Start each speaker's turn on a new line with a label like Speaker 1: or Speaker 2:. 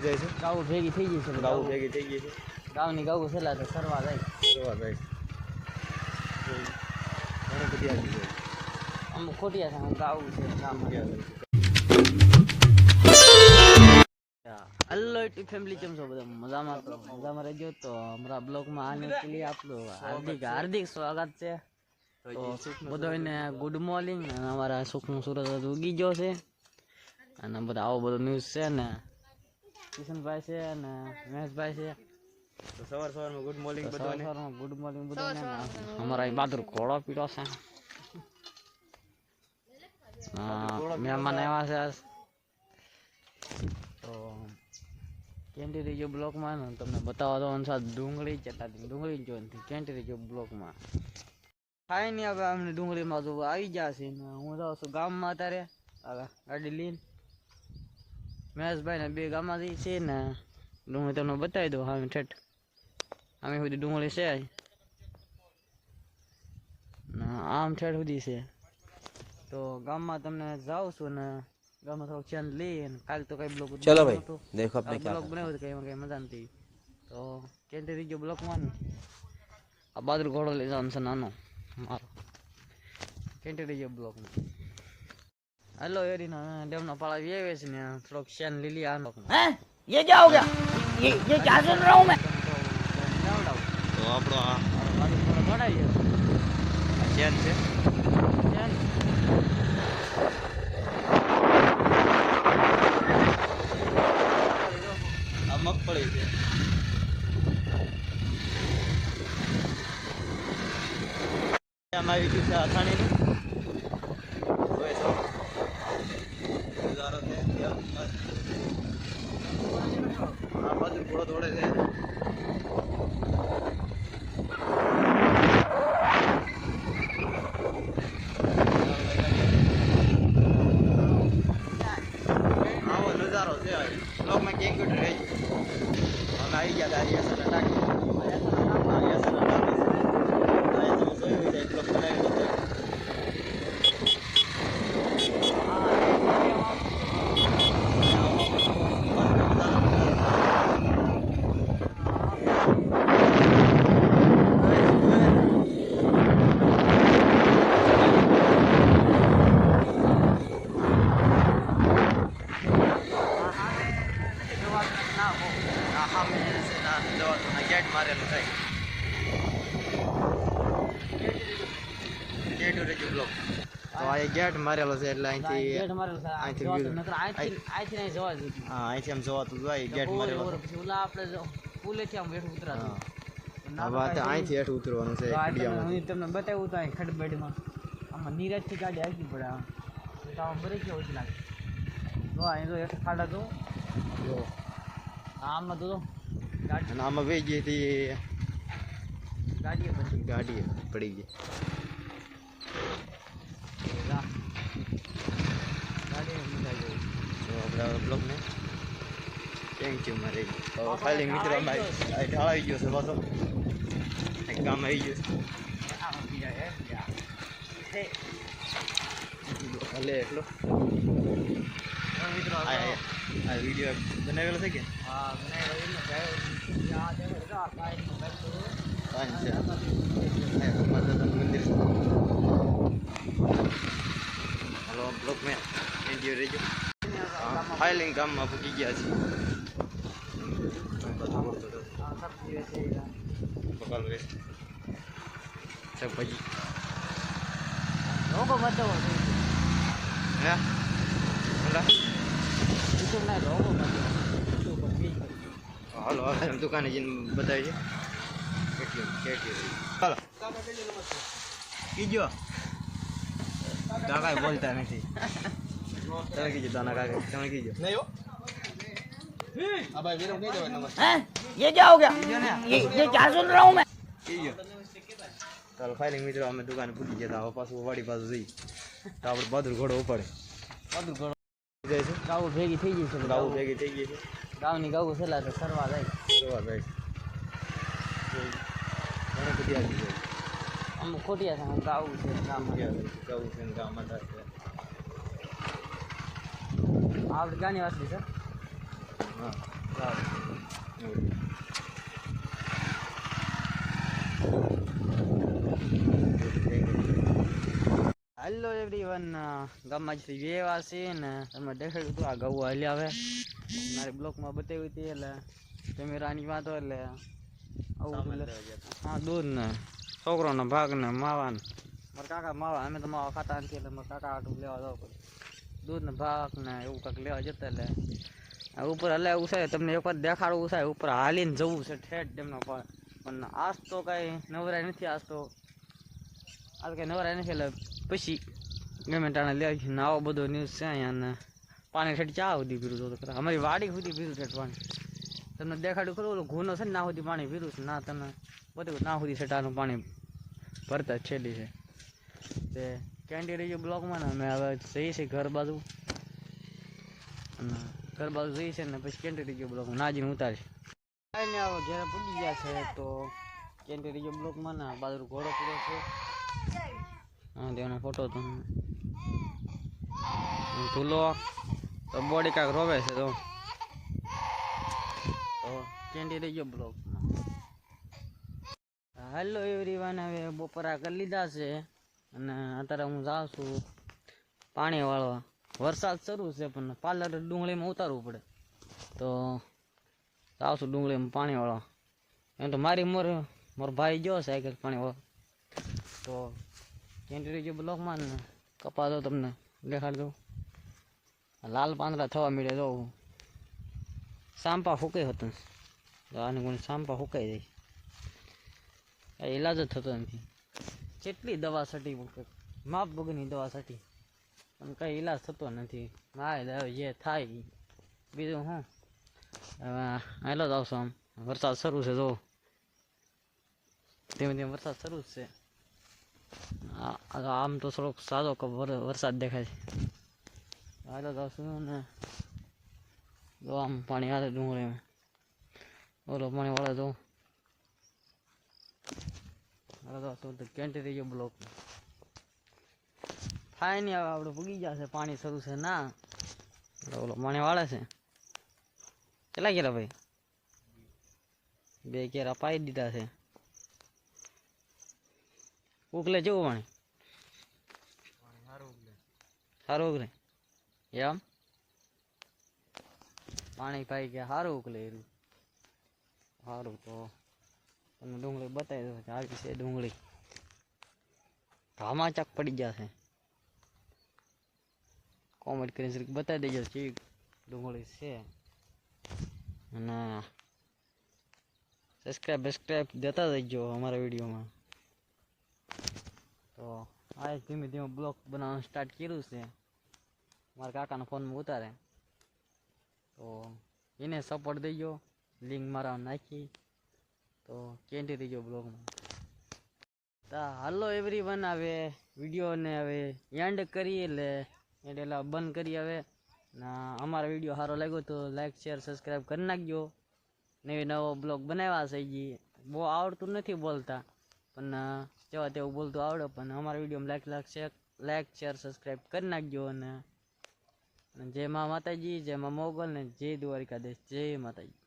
Speaker 1: જાય છે
Speaker 2: ગાઉ ભેગી થઈ ગઈ છે
Speaker 1: ગાઉ ભેગી થઈ ગઈ છે
Speaker 2: ગાઉની ગાઉ છેલ્લા તો સરવા જાય
Speaker 1: ઘણી બધી આવી જાય
Speaker 2: અમુક ખોટિયા છે ગાઉ છે ગામમાં हेलो यूट्यूब फैमिली કેમ છો બધા મજામાં રહેજો તો અમારા બ્લોગમાં આને કે लिए આપણું હાર્દિક સ્વાગત છે તો બધાને ગુડ મોર્નિંગ અને અમારા સુખનું સુરત ઉગી ગયો છે અને બધા આવો બધો ન્યૂઝ છે ને કિશનભાઈ છે અને મહેશભાઈ છે
Speaker 1: તો સવારમાં ગુડ મોર્નિંગ બધાને
Speaker 2: સવારમાં ગુડ મોર્નિંગ બધાને અમારા બહાદુર ઘોડો પીડો છે મહેમાન આવ્યા છે તો કેન્ટી રીજો બ્લોકમાં ને તમને બતાવવા તો અનુસાર ડુંગળી ચટાતી ડુંગળી જો નથી કેન્ટી રીજો બ્લોકમાં થાય નહીં હવે અમને ડુંગળીમાં તો આવી જશે ને હું જાઉં છું ગામમાં અત્યારે હવે ગાડી લઈને મહેશભાઈ ને બે ગામમાંથી છે ને ડુંગળી તમને બતાવી દો હા ઠેઠ અમે સુધી ડુંગળી છે ને આમ ઠેઠ સુધી છે તો ગામમાં તમને જાઉં છું ને ગામમાં થોડોક ચેન્જ લઈએ ને કાલ તો કઈ બ્લોગ
Speaker 1: ચલો ભાઈ દેખો આપણે
Speaker 2: क्या ब्लॉग बनाए कहीं कहीं मजा नहीं तो कहते रही जो ब्लॉग मान अब बहादुर घोड़ो ले जाओ उनसे नानो मारो कहते रही जो ब्लॉग में हेलो यारी ना डेमना पाला ये वैसे ने थोड़ा चैन ले लिया हैं ये क्या हो गया ये क्या सुन रहा हूं मैं
Speaker 1: તો આપણો આ
Speaker 2: बहादुर घोड़ो बड़ा ही है
Speaker 1: ચેન છે
Speaker 2: चैन
Speaker 1: આ મગફળી છે આમ આવી ગયું છે અથાણીનું હોય છે નજારો છે આ બાજુ ઘોડો દોડે છે આવો નજારો છે બ્લોકમાં કેક ગુડ રહી અમે આવી ગયા હતા યસન ટાકી યસન ટાકી આ તમે જોયું છે બ્લોક બનાવી દીધો ગેટ મારેલું થાય ગેટ રેજો બ્લોક તો આ ગેટ મારેલો છે એટલે અહીંથી
Speaker 2: गेट मारेलो છે
Speaker 1: અહીંથી
Speaker 2: અહીંથી
Speaker 1: view.
Speaker 2: નકર અહીંથી નહીં જવા દે
Speaker 1: હા અહીંથી આમ જોવાતું જાય ગેટ મારેલો
Speaker 2: પછી ઓલા આપણે પુલેથી આમ વેઠ ઉતરાતું
Speaker 1: હા વાત અહીંથી હેઠ ઉતરવાનું છે કડિયામાં
Speaker 2: હું તમને બતાવ્યું તો અહીં ખડબડમાં આમાં નીરજથી ગાડી આવી પડે આમ તો આમ બ્રેક કેવું ઓછી લાગે જો અહીં તો એક ખાડા તો
Speaker 1: જો
Speaker 2: આમાં તો ગાડી
Speaker 1: અને આમાં વહી ગઈ હતી
Speaker 2: ગાડીએ પછી
Speaker 1: ગાડી પડી ગઈ
Speaker 2: ગાડીએ મુકાઈ ગઈ
Speaker 1: તો આપણા બ્લોગને થેન્ક યુ મારે તો ખાલી મિત્રો અમે ઢાળ આવી ગયો છે પાછો એક ગામ આવી ગયું છે ભલે એટલો
Speaker 2: મિત્રો
Speaker 1: આ વિડીયો બનાવેલો છે કે
Speaker 2: હા
Speaker 1: પાંચ છે માતાનું મંદિર છે હલો બ્લોક મેં એન્જોય રહેજો ફાઇલિંગ ગામમાં પૂકી ગયા છે બકાલ વેસ શાકભાજી
Speaker 2: લોકો બતાવો
Speaker 1: હે બોલા
Speaker 2: યુટ્યુબ ના લોકો બતાવો
Speaker 1: હાલો આપણે દુકાને જઈને બતાવી છે કેટલી હાલો કીજો કાકા બોલતા નથી તમે કીજો દાના કાકા તમે કીજો નહીં હો अब भाई मेरे को नहीं देना नमस्ते
Speaker 2: हैं ये क्या हो गया ये क्या सुन रहा हूँ मैं
Speaker 1: કીજો ચાલો ફાઇલિંગ મિત્રો અમે દુકાને પૂછી જતા હવે પાછું વાડી પાછું જઈ તો આપણે બહાદુર ઘોડો ઉપાડે
Speaker 2: બધું ઘણું
Speaker 1: જાય છે
Speaker 2: ગાઉ ભેગી થઈ ગઈ છે
Speaker 1: ગાઉ ભેગી થઈ ગઈ છે
Speaker 2: ગાઉની ગાઉ છેલ્લા તો સરવા જાય
Speaker 1: જોવા જાય ઘણી બધી આવી જાય
Speaker 2: અમુક ખોટિયા છે ગાઉ છે ગામમાં
Speaker 1: ગાઉ છે ને ગામમાં થાય છે
Speaker 2: આપણે ગાની વાસલી છે
Speaker 1: હા
Speaker 2: હેલો એવરીવન, ગામમાંથી વેવા છે ને તમે દેખાડ્યું હતું આ ગૌ હાલી આવે મારી બ્લોકમાં બતાવ્યું હતી એટલે કેમેરાની વાતો એટલે આવું હા દૂધ ને છોકરોનો ભાગ ને માવા ને મારા કાકા માવા અમે તો માવા ખાતા નથી એટલે મારા કાકા આટલું લેવા જવું પડે દૂધ ને ભાગ ને એવું કંઈક લેવા જતા એટલે ઉપર હલે એવું છે તમને એક વાર દેખાડવું છે ઉપર હાલીને જવું છે ઠેઠ તેમનો પણ આજ તો કાંઈ નવરાય નથી આજ કંઈ નવરાય નથી એટલે પછી ગમે ટાણે લે ને આવો બધો ન્યૂઝ છે અહીંયા ને પાણી ઠેઠ ચા સુધી પીરું તો અમારી વાડી સુધી પીરું ઠેઠ પાણી તમને દેખાડ્યું ખરું ઓલું ઘૂનો છે ને ના સુધી પાણી પીરું છે ના તમે બધું ના સુધી છટાનું પાણી ભરતા જ છેલ્લી છે તે કેન્ડી રહી બ્લોકમાં ને અમે હવે જઈએ છીએ ઘર બાજુ અને ઘર બાજુ જઈએ છે ને પછી કેન્ડી રહી બ્લોકમાં નાજીને ઉતારી ને હવે ઘેરે પૂજી ગયા છે તો કેન્ડી રહી બ્લોકમાં ને બાજુ ઘોડો પૂરો છે હા તેનો ફોટો તો ધૂલો તો બોડી કાંક રોવે છે તો કેન્ડી રહી ગયો બ્લોક. હેલો એવરીવન, હવે બપોરા કરી લીધા છે અને અત્યારે હું જાઉં છું પાણી વાળવા. વરસાદ શરૂ છે પણ પાર્લર ડુંગળીમાં ઉતારવું પડે તો જાઉં છું ડુંગળીમાં પાણી વાળવા. એમ તો મારો ભાઈ ગયો સાયકલ પાણી વાળવા તો કેન્ડી રહી ગયો બ્લોકમાં ને કપા દો તમને દેખાડ દઉં લાલ પાંદડા થવા મળે તો સાંપા ફૂંકાઈ હતું આને કોઈને સાંપા ફૂંકાઈ જાય કાંઈ ઈલાજ જ થતો નથી કેટલી દવા છટી માપ વગરની દવા છટી પણ કંઈ ઈલાજ થતો નથી હા જે થાય બીજું હું હવે આવેલો જ આવશો આમ વરસાદ શરૂ છે જો ધીમે ધીમે વરસાદ શરૂ જ છે આમ તો થોડોક સાદો વરસાદ દેખાય છે હાલો તો શું ને જો આમ પાણી આવે ડુંગળીમાં ઓલો પાણી વાળે તો હાલો તો કેન્ટી રહી ગયો બ્લોક થાય નહીં હવે આપણે પૂગી ગયા છે પાણી શરૂ છે ના ઓલો પાણી વાળે છે કેટલા કેરા ભાઈ 2 કેરા પાઈ દીધા છે ઉકલે જેવું પાણી સારું ઉકલે એમ પાણી પાઈ ગયા સારું ઉકલે એરું સારું તો તમને ડુંગળી બતાવી દો આવી છે ડુંગળી ઘામાં ચાક પડી ગયા છે કોમેન્ટ કરીને બતાવી દેજો કેવી ડુંગળી છે અને સબસ્ક્રાઈબ દેતા જજો અમારા વિડીયોમાં તો આ ધીમે ધીમે બ્લોગ બનાવવાનું સ્ટાર્ટ કર્યું છે મારા કાકાના ફોનમાં ઉતારે તો એને સપોર્ટ દેજો લિંક મારા નાખી તો કેન્ટી રહીજો બ્લોગમાં તો હાલો એવરીવન હવે વિડીયોને હવે એન્ડ કરી એટલે બંધ કરી હવે અમારા વિડીયો સારો લાગ્યો તો લાઈક શેર સબસ્ક્રાઈબ કરી નાખજો નવો બ્લોગ બનાવ્યા છે જે બહુ આવડતું નથી બોલતા પણ જેવા તેવું બોલતું આવડે પણ અમારા વિડીયોમાં લાઈક શેર સબસ્ક્રાઈબ કરી નાખજો અને જય મા માતાજી જય મા મોગલ ને જય દ્વારિકાધીશ જય માતાજી.